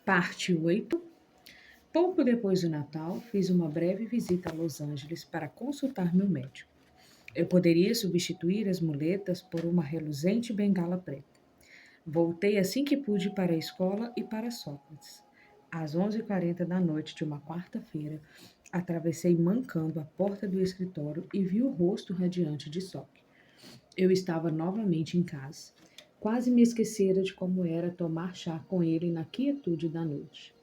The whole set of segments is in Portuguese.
Parte 8. Pouco depois do Natal, fiz uma breve visita a Los Angeles para consultar meu médico. Eu poderia substituir as muletas por uma reluzente bengala preta. Voltei assim que pude para a escola e para Sócrates. Às 11h40 da noite de uma quarta-feira, atravessei mancando a porta do escritório e vi o rosto radiante de Soc. Eu estava novamente em casa. Quase me esquecera de como era tomar chá com ele na quietude da noite.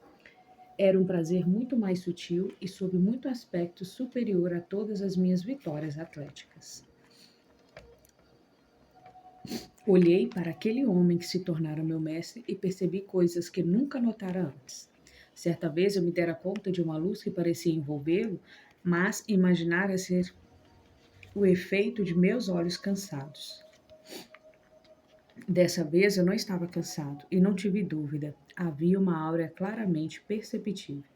Era um prazer muito mais sutil e sob muito aspecto superior a todas as minhas vitórias atléticas. Olhei para aquele homem que se tornara meu mestre e percebi coisas que nunca notara antes. Certa vez eu me dera conta de uma luz que parecia envolvê-lo, mas imaginara ser o efeito de meus olhos cansados. Dessa vez eu não estava cansado e não tive dúvida. Havia uma áurea claramente perceptível.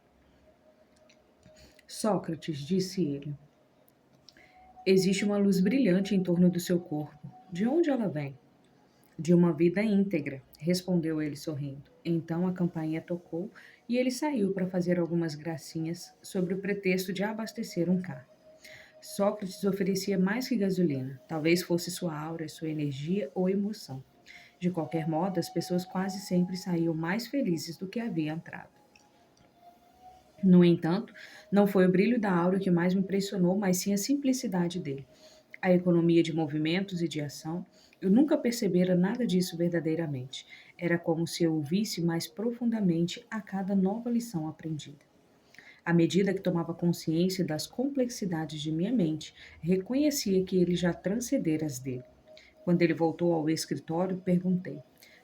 Sócrates, disse ele, existe uma luz brilhante em torno do seu corpo. De onde ela vem? De uma vida íntegra, respondeu ele sorrindo. Então a campainha tocou e ele saiu para fazer algumas gracinhas sobre o pretexto de abastecer um carro. Sócrates oferecia mais que gasolina. Talvez fosse sua aura, sua energia ou emoção. De qualquer modo, as pessoas quase sempre saíam mais felizes do que haviam entrado. No entanto, não foi o brilho da aura que mais me impressionou, mas sim a simplicidade dele. A economia de movimentos e de ação, eu nunca percebera nada disso verdadeiramente. Era como se eu o visse mais profundamente a cada nova lição aprendida. À medida que tomava consciência das complexidades de minha mente, reconhecia que ele já transcendera as dele. Quando ele voltou ao escritório, perguntei: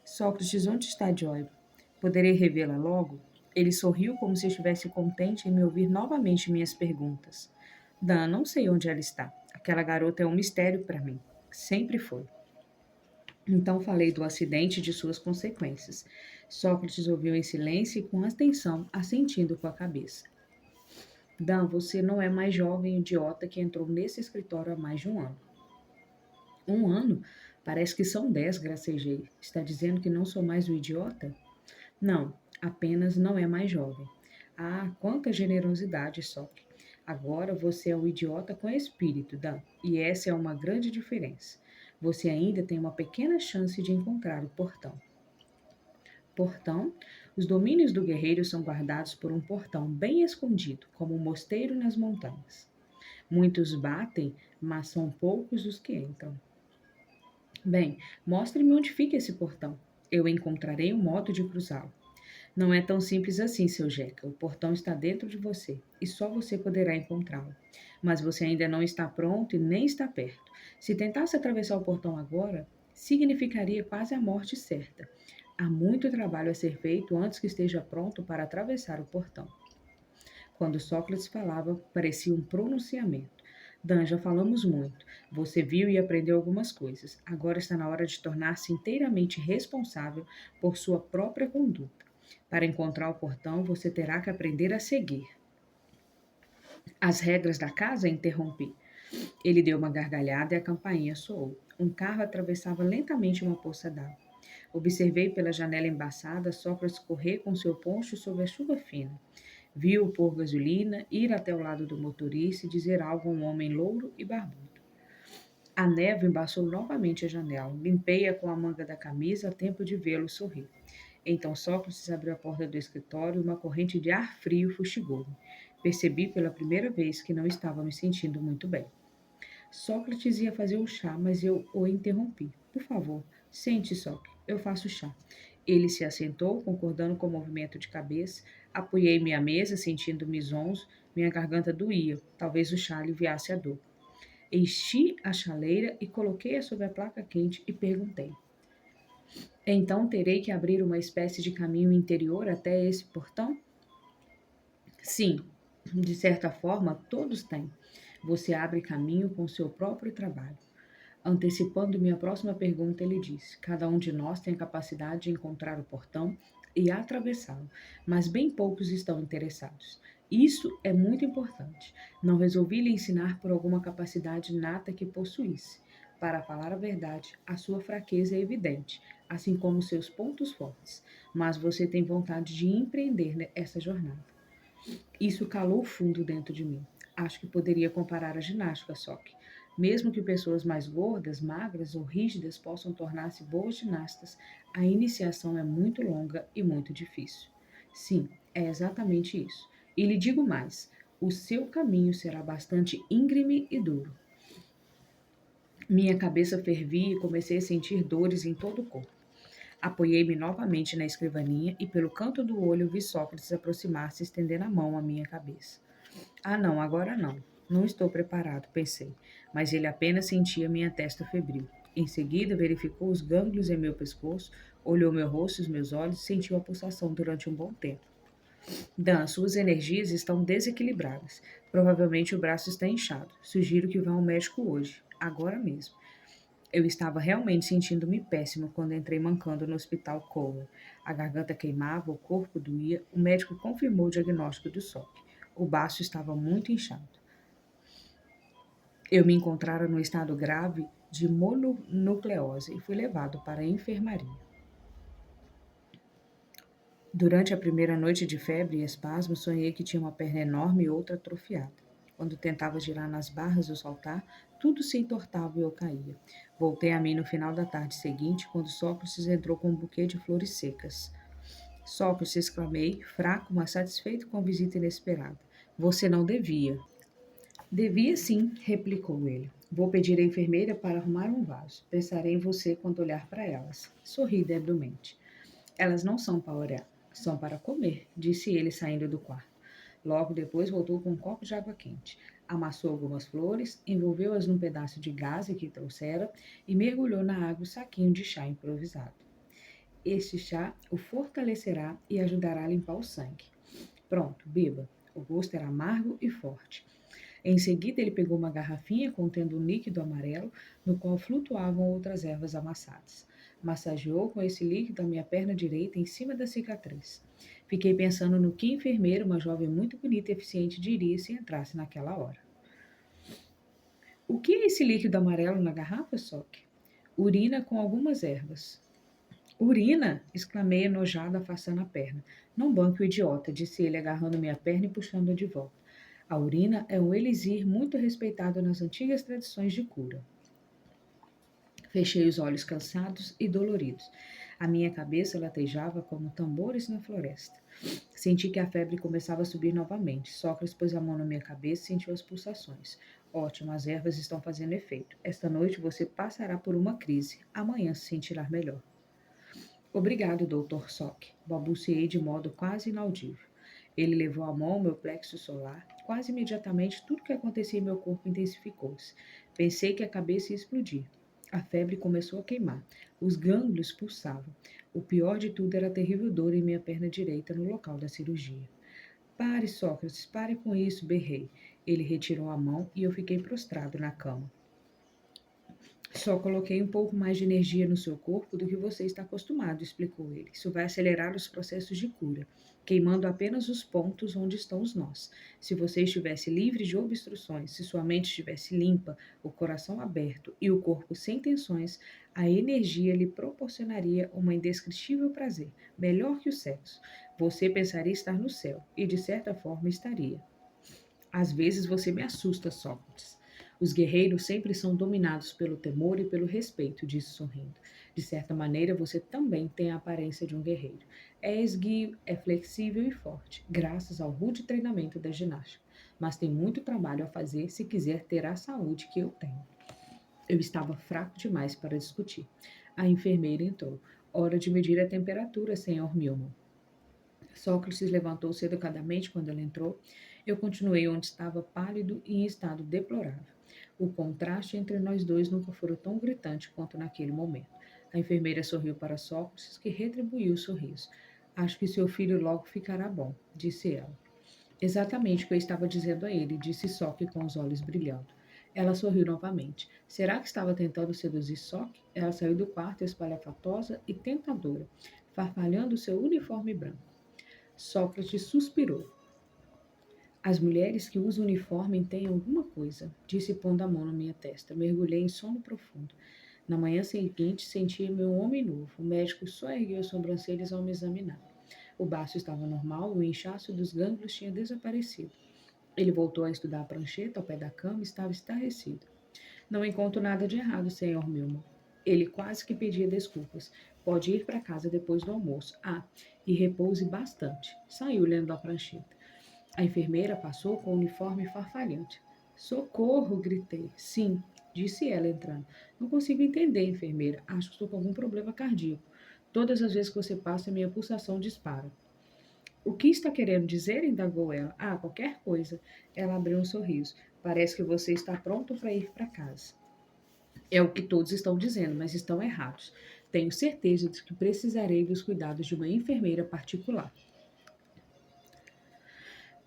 Sócrates, onde está Joy? Poderei revê-la logo? Ele sorriu como se estivesse contente em me ouvir novamente minhas perguntas. Dan, não sei onde ela está. Aquela garota é um mistério para mim. Sempre foi. Então falei do acidente e de suas consequências. Sócrates ouviu em silêncio e com atenção, assentindo com a cabeça. Dan, você não é mais jovem idiota que entrou nesse escritório há mais de um ano. Um ano? Parece que são 10, gracejei. Está dizendo que não sou mais o idiota? Não, apenas não é mais jovem. Ah, quanta generosidade, Soc. Agora você é o idiota com espírito, Dan, e essa é uma grande diferença. Você ainda tem uma pequena chance de encontrar o portão. Portão? Os domínios do guerreiro são guardados por um portão bem escondido, como um mosteiro nas montanhas. Muitos batem, mas são poucos os que entram. Bem, mostre-me onde fica esse portão. Eu encontrarei um modo de cruzá-lo. Não é tão simples assim, seu Jeca. O portão está dentro de você e só você poderá encontrá-lo. Mas você ainda não está pronto e nem está perto. Se tentasse atravessar o portão agora, significaria quase a morte certa. Há muito trabalho a ser feito antes que esteja pronto para atravessar o portão. Quando Sócrates falava, parecia um pronunciamento. Dan, já falamos muito. Você viu e aprendeu algumas coisas. Agora está na hora de tornar-se inteiramente responsável por sua própria conduta. Para encontrar o portão, você terá que aprender a seguir. As regras da casa? Interrompi. Ele deu uma gargalhada e a campainha soou. Um carro atravessava lentamente uma poça d'água. Observei pela janela embaçada Sócrates correr com seu poncho sob a chuva fina. Viu-o pôr gasolina, ir até o lado do motorista e dizer algo a um homem louro e barbudo. A neve embaçou novamente a janela. Limpei-a com a manga da camisa a tempo de vê-lo sorrir. Então Sócrates abriu a porta do escritório e uma corrente de ar frio fustigou-me. Percebi pela primeira vez que não estava me sentindo muito bem. Sócrates ia fazer o chá, mas eu o interrompi. Por favor, sente, Sócrates, eu faço chá. Ele se assentou, concordando com o movimento de cabeça. Apoiei-me à mesa, sentindo-me zonzo. Minha garganta doía. Talvez o chá aliviasse a dor. Enchi a chaleira e coloquei-a sobre a placa quente e perguntei. Então terei que abrir uma espécie de caminho interior até esse portão? Sim, de certa forma, todos têm. Você abre caminho com seu próprio trabalho. Antecipando minha próxima pergunta, ele disse: cada um de nós tem a capacidade de encontrar o portão e atravessá-lo, mas bem poucos estão interessados. Isso é muito importante. Não resolvi lhe ensinar por alguma capacidade inata que possuísse. Para falar a verdade, a sua fraqueza é evidente, assim como seus pontos fortes, mas você tem vontade de empreender essa jornada. Isso calou fundo dentro de mim. Acho que poderia comparar a ginástica, só que, mesmo que pessoas mais gordas, magras ou rígidas possam tornar-se boas ginastas, a iniciação é muito longa e muito difícil. Sim, é exatamente isso. E lhe digo mais: o seu caminho será bastante íngreme e duro. Minha cabeça fervia e comecei a sentir dores em todo o corpo. Apoiei-me novamente na escrivaninha e, pelo canto do olho, vi Sócrates aproximar-se, estendendo a mão à minha cabeça. Ah, não, agora não. Não estou preparado, pensei, mas ele apenas sentia minha testa febril. Em seguida, verificou os gânglios em meu pescoço, olhou meu rosto e os meus olhos e sentiu a pulsação durante um bom tempo. Dan, suas energias estão desequilibradas. Provavelmente o braço está inchado. Sugiro que vá ao médico hoje, agora mesmo. Eu estava realmente sentindo-me péssimo quando entrei mancando no hospital Cole. A garganta queimava, o corpo doía. O médico confirmou o diagnóstico do SOC. O baço estava muito inchado. Eu me encontrara no estado grave de mononucleose e fui levado para a enfermaria. Durante a primeira noite de febre e espasmo, sonhei que tinha uma perna enorme e outra atrofiada. Quando tentava girar nas barras ou saltar, tudo se entortava e eu caía. Voltei a mim no final da tarde seguinte, quando Sócrates entrou com um buquê de flores secas. Sócrates, exclamei, fraco, mas satisfeito com a visita inesperada. Você não devia. Devia sim, replicou ele. Vou pedir à enfermeira para arrumar um vaso. Pensarei em você quando olhar para elas. Sorri debilmente. Elas não são para olhar, são para comer, disse ele saindo do quarto. Logo depois voltou com um copo de água quente. Amassou algumas flores, envolveu-as num pedaço de gaze que trouxera e mergulhou na água o saquinho de chá improvisado. Este chá o fortalecerá e ajudará a limpar o sangue. Pronto, beba. O gosto era amargo e forte. Em seguida, ele pegou uma garrafinha contendo um líquido amarelo, no qual flutuavam outras ervas amassadas. Massageou com esse líquido a minha perna direita em cima da cicatriz. Fiquei pensando no que enfermeira, uma jovem muito bonita e eficiente, diria se entrasse naquela hora. O que é esse líquido amarelo na garrafa, Sock? Urina com algumas ervas. Urina! Exclamei enojado, afastando a perna. Não banque o idiota, disse ele, agarrando minha perna e puxando-a de volta. A urina é um elixir muito respeitado nas antigas tradições de cura. Fechei os olhos cansados e doloridos. A minha cabeça latejava como tambores na floresta. Senti que a febre começava a subir novamente. Sócrates pôs a mão na minha cabeça e sentiu as pulsações. Ótimo, as ervas estão fazendo efeito. Esta noite você passará por uma crise. Amanhã se sentirá melhor. Obrigado, Dr. Sock, balbuciei de modo quase inaudível. Ele levou a mão ao meu plexo solar. Quase imediatamente, tudo que acontecia em meu corpo intensificou-se. Pensei que a cabeça ia explodir. A febre começou a queimar. Os gânglios pulsavam. O pior de tudo era a terrível dor em minha perna direita no local da cirurgia. Pare, Sócrates, pare com isso, berrei. Ele retirou a mão e eu fiquei prostrado na cama. Só coloquei um pouco mais de energia no seu corpo do que você está acostumado, explicou ele. Isso vai acelerar os processos de cura, queimando apenas os pontos onde estão os nós. Se você estivesse livre de obstruções, se sua mente estivesse limpa, o coração aberto e o corpo sem tensões, a energia lhe proporcionaria um indescritível prazer, melhor que o sexo. Você pensaria estar no céu, e de certa forma estaria. Às vezes você me assusta, Sócrates. Os guerreiros sempre são dominados pelo temor e pelo respeito, disse sorrindo. De certa maneira, você também tem a aparência de um guerreiro. É esguio, é flexível e forte, graças ao rude treinamento da ginástica. Mas tem muito trabalho a fazer se quiser ter a saúde que eu tenho. Eu estava fraco demais para discutir. A enfermeira entrou. Hora de medir a temperatura, senhor Milman. Sócrates levantou-se educadamente quando ela entrou. Eu continuei onde estava, pálido e em estado deplorável. O contraste entre nós dois nunca fora tão gritante quanto naquele momento. A enfermeira sorriu para Sócrates, que retribuiu o sorriso. Acho que seu filho logo ficará bom, disse ela. Exatamente o que eu estava dizendo a ele, disse Sócrates com os olhos brilhando. Ela sorriu novamente. Será que estava tentando seduzir Sócrates? Ela saiu do quarto espalhafatosa e tentadora, farfalhando seu uniforme branco. Sócrates suspirou. As mulheres que usam uniforme têm alguma coisa, disse pondo a mão na minha testa. Mergulhei em sono profundo. Na manhã seguinte, sentia-me um homem novo. O médico só ergueu as sobrancelhas ao me examinar. O baço estava normal, o inchaço dos gânglios tinha desaparecido. Ele voltou a estudar a prancheta ao pé da cama e estava estarrecido. Não encontro nada de errado, senhor Milman. Ele quase que pedia desculpas. Pode ir para casa depois do almoço. Ah, e repouse bastante. Saiu lendo a prancheta. A enfermeira passou com o uniforme farfalhante. Socorro! Gritei. Sim, disse ela entrando. Não consigo entender, enfermeira. Acho que estou com algum problema cardíaco. Todas as vezes que você passa, minha pulsação dispara. O que está querendo dizer? Indagou ela. Ah, qualquer coisa. Ela abriu um sorriso. Parece que você está pronto para ir para casa. É o que todos estão dizendo, mas estão errados. Tenho certeza de que precisarei dos cuidados de uma enfermeira particular.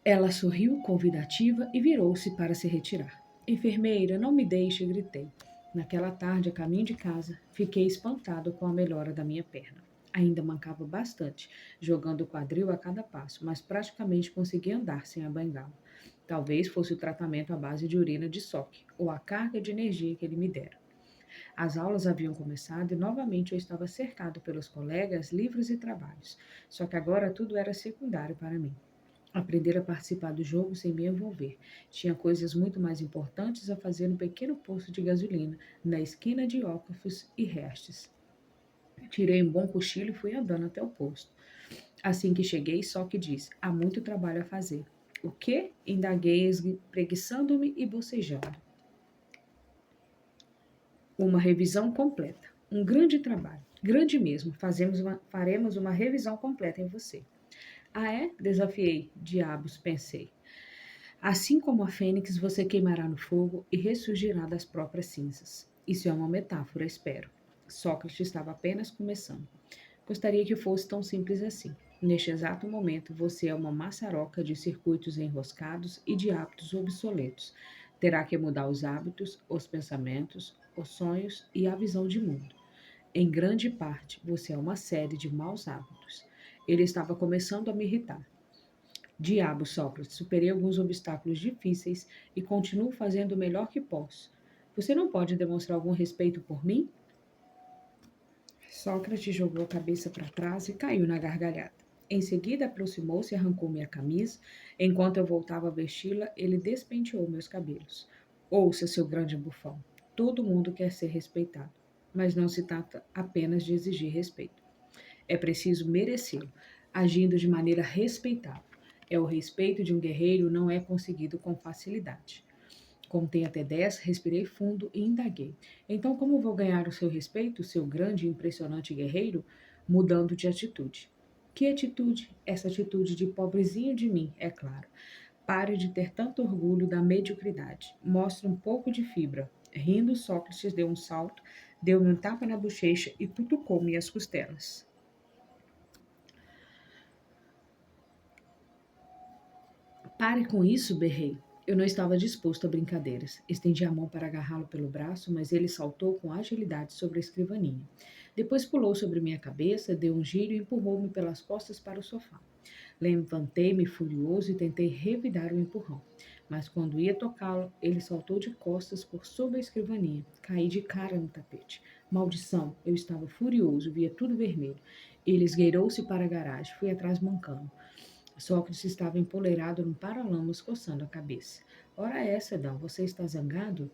Ela sorriu convidativa e virou-se para se retirar. Enfermeira, não me deixe, gritei. Naquela tarde, a caminho de casa, fiquei espantado com a melhora da minha perna. Ainda mancava bastante, jogando o quadril a cada passo, mas praticamente conseguia andar sem a bengala. Talvez fosse o tratamento à base de urina de soque, ou a carga de energia que ele me dera. As aulas haviam começado e novamente eu estava cercado pelos colegas, livros e trabalhos. Só que agora tudo era secundário para mim. Aprender a participar do jogo sem me envolver. Tinha coisas muito mais importantes a fazer no pequeno posto de gasolina, na esquina de Ócafos e Restes. Tirei um bom cochilo e fui andando até o posto. Assim que cheguei, só que disse: há muito trabalho a fazer. O quê? Indaguei, espreguiçando-me e bocejando. Uma revisão completa. Um grande trabalho. Grande mesmo. Faremos uma revisão completa em você. Ah, é? Desafiei. Diabos, pensei. Assim como a fênix, você queimará no fogo e ressurgirá das próprias cinzas. Isso é uma metáfora, espero. Sócrates estava apenas começando. Gostaria que fosse tão simples assim. Neste exato momento, você é uma maçaroca de circuitos enroscados e de hábitos obsoletos. Terá que mudar os hábitos, os pensamentos, os sonhos e a visão de mundo. Em grande parte, você é uma série de maus hábitos. Ele estava começando a me irritar. Diabo, Sócrates, superei alguns obstáculos difíceis e continuo fazendo o melhor que posso. Você não pode demonstrar algum respeito por mim? Sócrates jogou a cabeça para trás e caiu na gargalhada. Em seguida, aproximou-se e arrancou minha camisa. Enquanto eu voltava a vesti-la, ele despenteou meus cabelos. Ouça, seu grande bufão. Todo mundo quer ser respeitado, mas não se trata apenas de exigir respeito. É preciso merecê-lo, agindo de maneira respeitável. É o respeito de um guerreiro não é conseguido com facilidade. Contei até 10, respirei fundo e indaguei. Então, como vou ganhar o seu respeito, seu grande e impressionante guerreiro? Mudando de atitude. Que atitude? Essa atitude de pobrezinho de mim, é claro. Pare de ter tanto orgulho da mediocridade. Mostre um pouco de fibra. Rindo, Sócrates deu um salto, deu-me um tapa na bochecha e cutucou-me as costelas. Pare com isso, berrei. Eu não estava disposto a brincadeiras. Estendi a mão para agarrá-lo pelo braço, mas ele saltou com agilidade sobre a escrivaninha. Depois pulou sobre minha cabeça, deu um giro e empurrou-me pelas costas para o sofá. Levantei-me furioso e tentei revidar o empurrão. Mas quando ia tocá-lo, ele saltou de costas por sobre a escrivaninha. Caí de cara no tapete. Maldição! Eu estava furioso, via tudo vermelho. Ele esgueirou-se para a garagem. Fui atrás mancando. Sócrates estava empoleirado num paralamas, coçando a cabeça. Ora essa, Dão, você está zangado?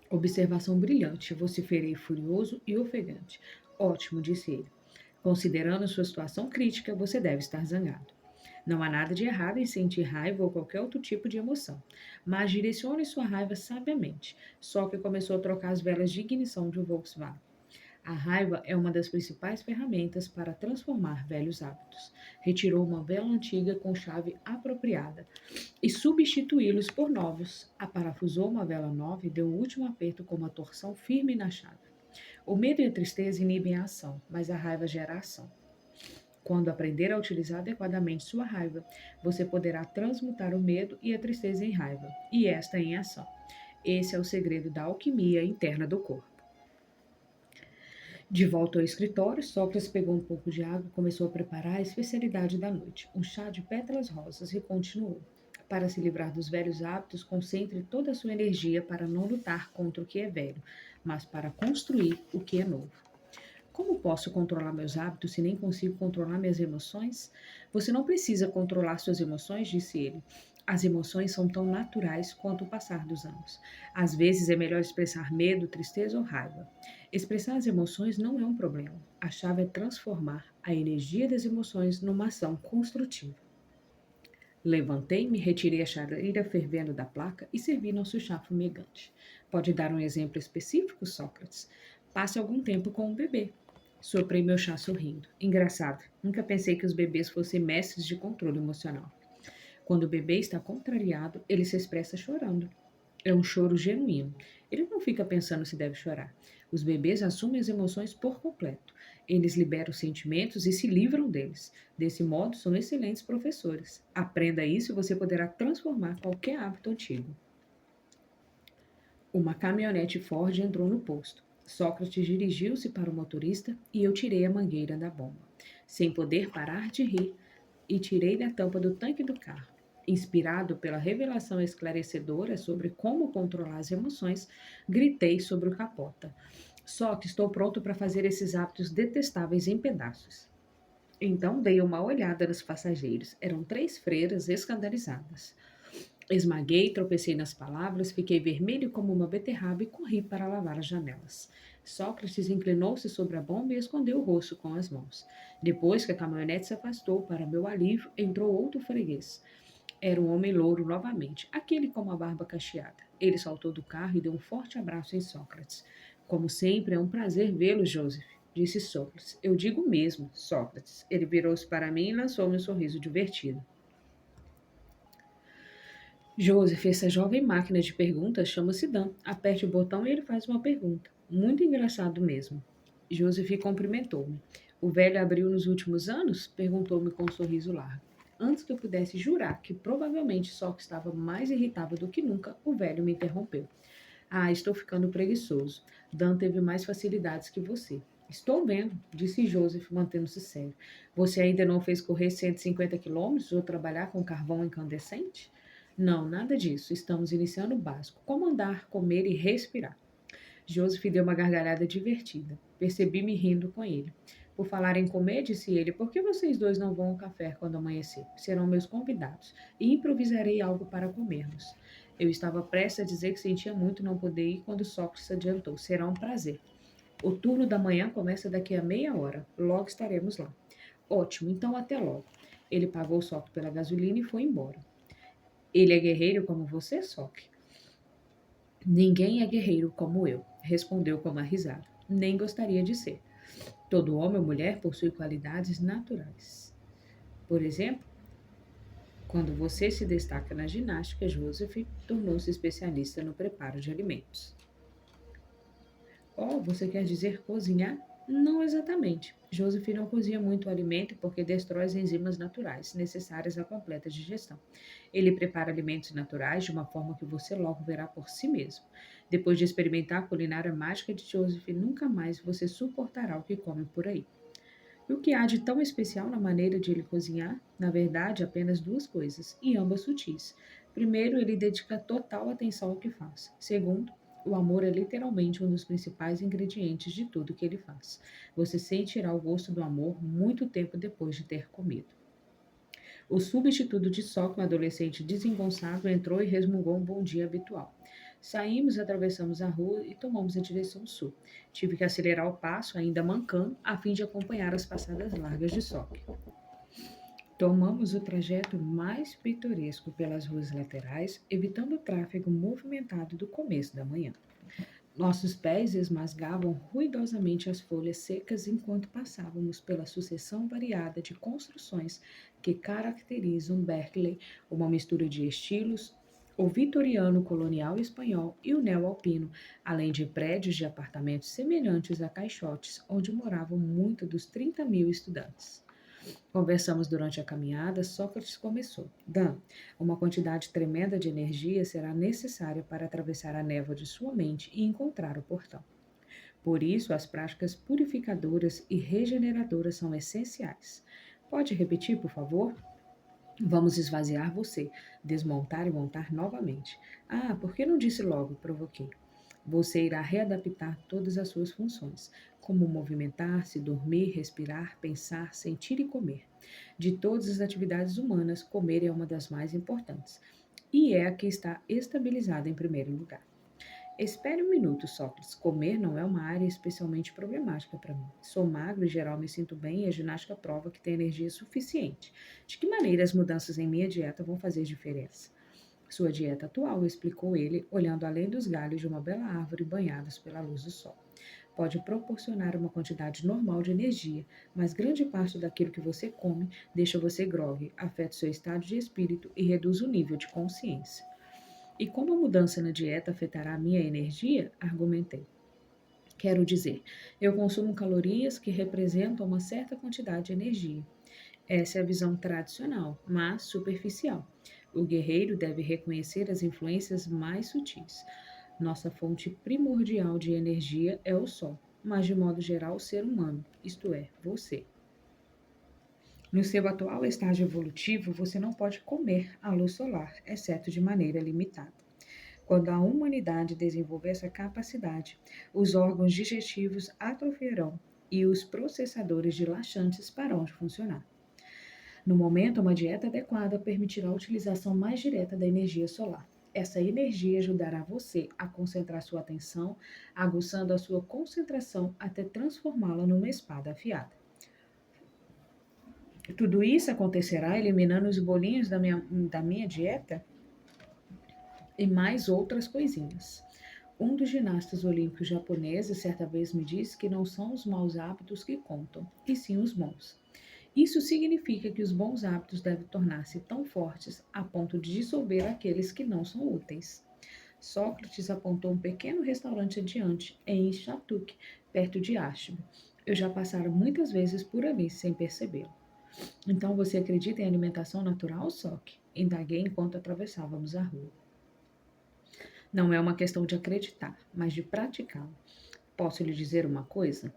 Observação brilhante, vociferei furioso e ofegante. Ótimo, disse ele. Considerando sua situação crítica, você deve estar zangado. Não há nada de errado em sentir raiva ou qualquer outro tipo de emoção, mas direcione sua raiva sabiamente. Só que começou a trocar as velas de ignição de um Volkswagen. A raiva é uma das principais ferramentas para transformar velhos hábitos. Retirou uma vela antiga com chave apropriada e substituí-los por novos. Aparafusou uma vela nova e deu o último aperto com uma torção firme na chave. O medo e a tristeza inibem a ação, mas a raiva gera ação. Quando aprender a utilizar adequadamente sua raiva, você poderá transmutar o medo e a tristeza em raiva, e esta em ação. Esse é o segredo da alquimia interna do corpo. De volta ao escritório, Sócrates pegou um pouco de água e começou a preparar a especialidade da noite, um chá de pétalas rosas, e continuou. Para se livrar dos velhos hábitos, concentre toda a sua energia para não lutar contra o que é velho, mas para construir o que é novo. Como posso controlar meus hábitos se nem consigo controlar minhas emoções? Você não precisa controlar suas emoções, disse ele. As emoções são tão naturais quanto o passar dos anos. Às vezes é melhor expressar medo, tristeza ou raiva. Expressar as emoções não é um problema. A chave é transformar a energia das emoções numa ação construtiva. Levantei-me, retirei a chaleira fervendo da placa e servi nosso chá fumegante. Pode dar um exemplo específico, Sócrates? Passe algum tempo com o bebê. Soprei meu chá sorrindo. Engraçado, nunca pensei que os bebês fossem mestres de controle emocional. Quando o bebê está contrariado, ele se expressa chorando. É um choro genuíno. Ele não fica pensando se deve chorar. Os bebês assumem as emoções por completo. Eles liberam os sentimentos e se livram deles. Desse modo, são excelentes professores. Aprenda isso e você poderá transformar qualquer hábito antigo. Uma caminhonete Ford entrou no posto. Sócrates dirigiu-se para o motorista e eu tirei a mangueira da bomba. Sem poder parar de rir, e tirei da tampa do tanque do carro. Inspirado pela revelação esclarecedora sobre como controlar as emoções, gritei sobre o capota. Só que estou pronto para fazer esses hábitos detestáveis em pedaços. Então dei uma olhada nos passageiros. Eram 3 freiras escandalizadas. Esmaguei, tropecei nas palavras, fiquei vermelho como uma beterraba e corri para lavar as janelas. Sócrates inclinou-se sobre a bomba e escondeu o rosto com as mãos. Depois que a caminhonete se afastou, para meu alívio, entrou outro freguês. Era um homem louro novamente, aquele com a barba cacheada. Ele saltou do carro e deu um forte abraço em Sócrates. Como sempre, é um prazer vê-lo, Joseph, disse Sócrates. Eu digo mesmo, Sócrates. Ele virou-se para mim e lançou-me um sorriso divertido. Joseph, essa jovem máquina de perguntas chama-se Dan. Aperte o botão e ele faz uma pergunta. Muito engraçado mesmo. Joseph cumprimentou-me. O velho abriu nos últimos anos? Perguntou-me com um sorriso largo. Antes que eu pudesse jurar que provavelmente só estava mais irritável do que nunca, o velho me interrompeu. Ah, estou ficando preguiçoso. Dan teve mais facilidades que você. Estou vendo, disse Joseph, mantendo-se sério. Você ainda não fez correr 150 quilômetros ou trabalhar com carvão incandescente? Não, nada disso. Estamos iniciando o básico. Como andar, comer e respirar. Joseph deu uma gargalhada divertida. Percebi-me rindo com ele. Por falar em comer, disse ele, por que vocês dois não vão ao café quando amanhecer? Serão meus convidados e improvisarei algo para comermos. Eu estava prestes a dizer que sentia muito não poder ir quando Sócrates adiantou. Será um prazer. O turno da manhã começa daqui a meia hora. Logo estaremos lá. Ótimo, então até logo. Ele pagou o Sócrates pela gasolina e foi embora. Ele é guerreiro como você, Sócrates? Ninguém é guerreiro como eu, respondeu com uma risada. Nem gostaria de ser. Todo homem ou mulher possui qualidades naturais. Por exemplo, quando você se destaca na ginástica, Joseph tornou-se especialista no preparo de alimentos. Oh, você quer dizer cozinhar? Não exatamente. Joseph não cozinha muito o alimento porque destrói as enzimas naturais necessárias à completa digestão. Ele prepara alimentos naturais de uma forma que você logo verá por si mesmo. Depois de experimentar a culinária mágica de Joseph, nunca mais você suportará o que come por aí. E o que há de tão especial na maneira de ele cozinhar? Na verdade, apenas 2 coisas, e ambas sutis. Primeiro, ele dedica total atenção ao que faz. Segundo, o amor é literalmente um dos principais ingredientes de tudo que ele faz. Você sentirá o gosto do amor muito tempo depois de ter comido. O substituto de Sócrates, um adolescente desengonçado, entrou e resmungou um bom dia habitual. Saímos, atravessamos a rua e tomamos a direção sul. Tive que acelerar o passo, ainda mancando, a fim de acompanhar as passadas largas de Sócrates. Tomamos o trajeto mais pitoresco pelas ruas laterais, evitando o tráfego movimentado do começo da manhã. Nossos pés esmasgavam ruidosamente as folhas secas enquanto passávamos pela sucessão variada de construções que caracterizam Berkeley, uma mistura de estilos, o vitoriano colonial espanhol e o neo-alpino, além de prédios de apartamentos semelhantes a caixotes, onde moravam muitos dos 30 mil estudantes. Conversamos durante a caminhada, Sócrates começou. Dan, uma quantidade tremenda de energia será necessária para atravessar a névoa de sua mente e encontrar o portão. Por isso, as práticas purificadoras e regeneradoras são essenciais. Pode repetir, por favor? Vamos esvaziar você, desmontar e montar novamente. Ah, por que não disse logo? Provoquei. Você irá readaptar todas as suas funções, como movimentar-se, dormir, respirar, pensar, sentir e comer. De todas as atividades humanas, comer é uma das mais importantes, e é a que está estabilizada em primeiro lugar. Espere um minuto, Sócrates. Comer não é uma área especialmente problemática para mim. Sou magro e geral me sinto bem e a ginástica prova que tenho energia suficiente. De que maneira as mudanças em minha dieta vão fazer diferença? Sua dieta atual, explicou ele, olhando além dos galhos de uma bela árvore banhados pela luz do sol. Pode proporcionar uma quantidade normal de energia, mas grande parte daquilo que você come deixa você grogue, afeta seu estado de espírito e reduz o nível de consciência. E como a mudança na dieta afetará a minha energia? Argumentei. Quero dizer, eu consumo calorias que representam uma certa quantidade de energia. Essa é a visão tradicional, mas superficial. O guerreiro deve reconhecer as influências mais sutis. Nossa fonte primordial de energia é o Sol, mas de modo geral o ser humano, isto é, você. No seu atual estágio evolutivo, você não pode comer a luz solar, exceto de maneira limitada. Quando a humanidade desenvolver essa capacidade, os órgãos digestivos atrofiarão e os processadores de laxantes pararão de funcionar. No momento, uma dieta adequada permitirá a utilização mais direta da energia solar. Essa energia ajudará você a concentrar sua atenção, aguçando a sua concentração até transformá-la numa espada afiada. Tudo isso acontecerá eliminando os bolinhos da minha dieta e mais outras coisinhas. Um dos ginastas olímpicos japoneses certa vez me disse que não são os maus hábitos que contam, e sim os bons. Isso significa que os bons hábitos devem tornar-se tão fortes a ponto de dissolver aqueles que não são úteis. Sócrates apontou um pequeno restaurante adiante, em Chatuk, perto de Ashby. Eu já passara muitas vezes por ali sem percebê-lo. Então você acredita em alimentação natural, Soc? Indaguei enquanto atravessávamos a rua. Não é uma questão de acreditar, mas de praticá-lo. Posso lhe dizer uma coisa?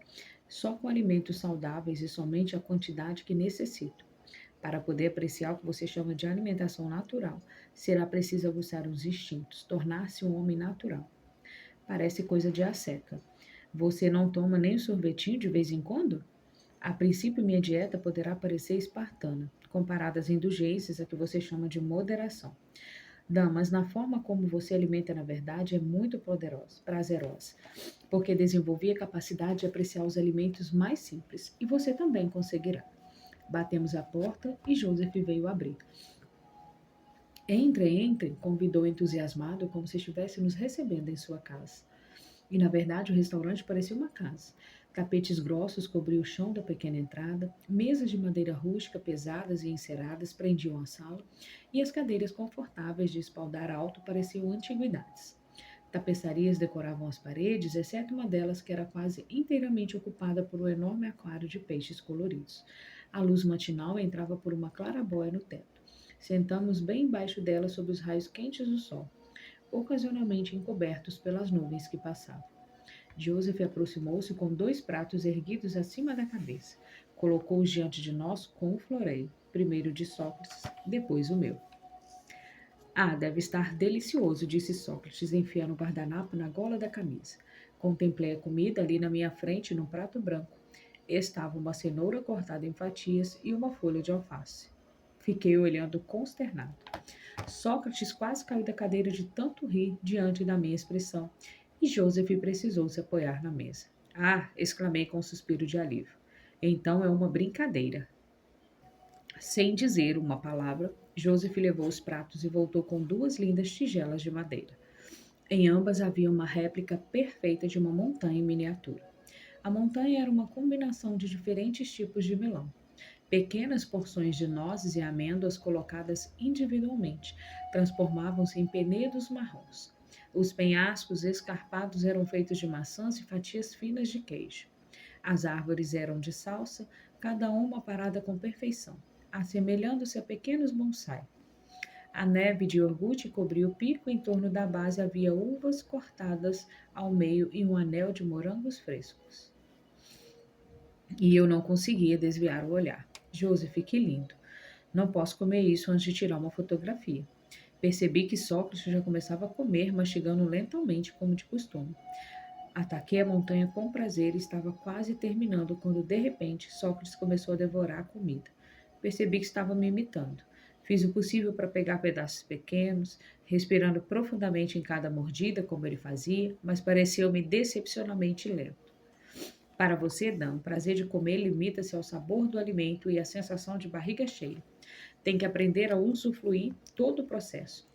Só com alimentos saudáveis e somente a quantidade que necessito. Para poder apreciar o que você chama de alimentação natural, será preciso aguçar os instintos, tornar-se um homem natural. Parece coisa de asceca. Você não toma nem um sorvetinho de vez em quando? A princípio, minha dieta poderá parecer espartana, comparada às indulgências a que você chama de moderação. Damas, na forma como você alimenta na verdade é muito poderosa, prazerosa, porque desenvolvi a capacidade de apreciar os alimentos mais simples, e você também conseguirá. Batemos a porta e Joseph veio abrir. Entre, entre, convidou entusiasmado, como se estivesse nos recebendo em sua casa. E na verdade o restaurante parecia uma casa. Tapetes grossos cobriam o chão da pequena entrada, mesas de madeira rústica pesadas e enceradas prendiam a sala, e as cadeiras confortáveis de espaldar alto pareciam antiguidades. Tapeçarias decoravam as paredes, exceto uma delas que era quase inteiramente ocupada por um enorme aquário de peixes coloridos. A luz matinal entrava por uma clarabóia no teto. Sentamos bem embaixo dela sob os raios quentes do sol, ocasionalmente encobertos pelas nuvens que passavam. Joseph aproximou-se com 2 pratos erguidos acima da cabeça. Colocou-os diante de nós com um floreio, primeiro de Sócrates, depois o meu. Ah, deve estar delicioso, disse Sócrates, enfiando o guardanapo na gola da camisa. Contemplei a comida ali na minha frente num prato branco. Estava uma cenoura cortada em fatias e uma folha de alface. Fiquei olhando consternado. Sócrates quase caiu da cadeira de tanto rir diante da minha expressão, e Joseph precisou se apoiar na mesa. Ah! Exclamei com um suspiro de alívio. Então é uma brincadeira. Sem dizer uma palavra, Joseph levou os pratos e voltou com 2 lindas tigelas de madeira. Em ambas havia uma réplica perfeita de uma montanha em miniatura. A montanha era uma combinação de diferentes tipos de melão. Pequenas porções de nozes e amêndoas colocadas individualmente transformavam-se em penedos marrons. Os penhascos escarpados eram feitos de maçãs e fatias finas de queijo. As árvores eram de salsa, cada uma parada com perfeição, assemelhando-se a pequenos bonsai. A neve de iogurte cobria o pico, em torno da base havia uvas cortadas ao meio e um anel de morangos frescos. E eu não conseguia desviar o olhar. Joseph, que lindo! Não posso comer isso antes de tirar uma fotografia. Percebi que Sócrates já começava a comer, mastigando lentamente, como de costume. Ataquei a montanha com prazer e estava quase terminando quando, de repente, Sócrates começou a devorar a comida. Percebi que estava me imitando. Fiz o possível para pegar pedaços pequenos, respirando profundamente em cada mordida, como ele fazia, mas pareceu-me decepcionalmente lento. Para você, Dan, o prazer de comer limita-se ao sabor do alimento e à sensação de barriga cheia. Tem que aprender a usufruir todo o processo.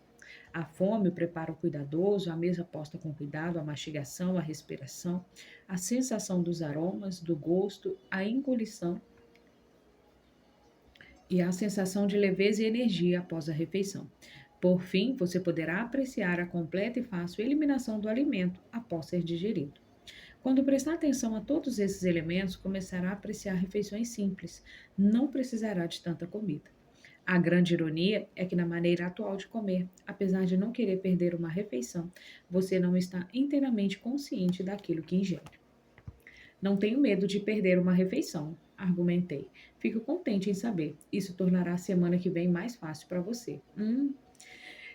A fome, o preparo cuidadoso, a mesa posta com cuidado, a mastigação, a respiração, a sensação dos aromas, do gosto, a engolição e a sensação de leveza e energia após a refeição. Por fim, você poderá apreciar a completa e fácil eliminação do alimento após ser digerido. Quando prestar atenção a todos esses elementos, começará a apreciar refeições simples. Não precisará de tanta comida. A grande ironia é que, na maneira atual de comer, apesar de não querer perder uma refeição, você não está inteiramente consciente daquilo que ingere. Não tenho medo de perder uma refeição, argumentei. Fico contente em saber. Isso tornará a semana que vem mais fácil para você.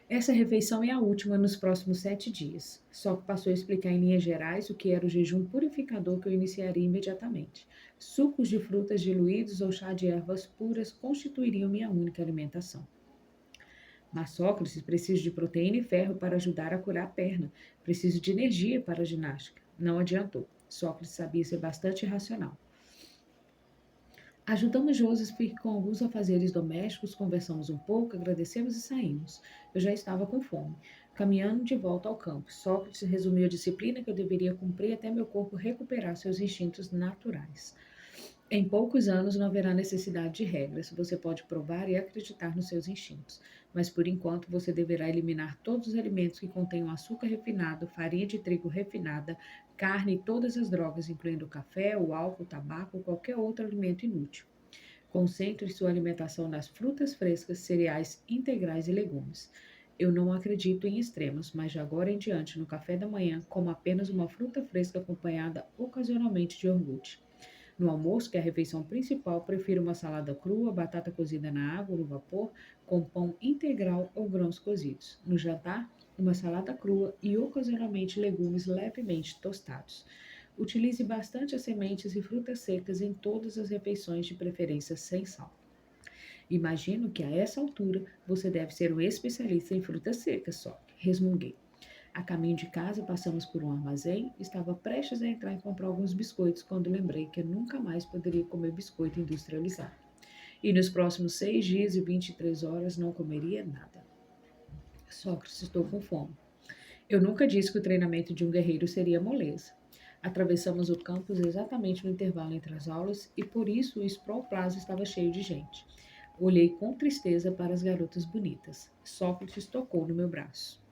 Essa refeição é a última nos próximos 7 dias. Só que passou a explicar em linhas gerais o que era o jejum purificador que eu iniciaria imediatamente. Sucos de frutas diluídos ou chá de ervas puras constituiriam minha única alimentação. Mas Sócrates, preciso de proteína e ferro para ajudar a curar a perna. Preciso de energia para a ginástica. Não adiantou. Sócrates sabia ser bastante racional. Ajudamos Joseph com alguns afazeres domésticos, conversamos um pouco, agradecemos e saímos. Eu já estava com fome. Caminhando de volta ao campo, Sócrates resumiu a disciplina que eu deveria cumprir até meu corpo recuperar seus instintos naturais. Em poucos anos não haverá necessidade de regras. Você pode provar e acreditar nos seus instintos. Mas por enquanto você deverá eliminar todos os alimentos que contenham açúcar refinado, farinha de trigo refinada, carne e todas as drogas, incluindo o café, o álcool, o tabaco ou qualquer outro alimento inútil. Concentre sua alimentação nas frutas frescas, cereais integrais e legumes. Eu não acredito em extremos, mas de agora em diante, no café da manhã, como apenas uma fruta fresca acompanhada ocasionalmente de iogurte. No almoço, que é a refeição principal, prefiro uma salada crua, batata cozida na água ou no vapor, com pão integral ou grãos cozidos. No jantar, uma salada crua e ocasionalmente legumes levemente tostados. Utilize bastante as sementes e frutas secas em todas as refeições, de preferência sem sal. Imagino que a essa altura você deve ser um especialista em frutas secas, só. Resmunguei. A caminho de casa, passamos por um armazém. Estava prestes a entrar e comprar alguns biscoitos quando lembrei que eu nunca mais poderia comer biscoito industrializado. E nos próximos 6 dias e 23 horas não comeria nada. Sócrates, estou com fome. Eu nunca disse que o treinamento de um guerreiro seria moleza. Atravessamos o campus exatamente no intervalo entre as aulas e por isso o Sproul Plaza estava cheio de gente. Olhei com tristeza para as garotas bonitas. Sócrates tocou no meu braço.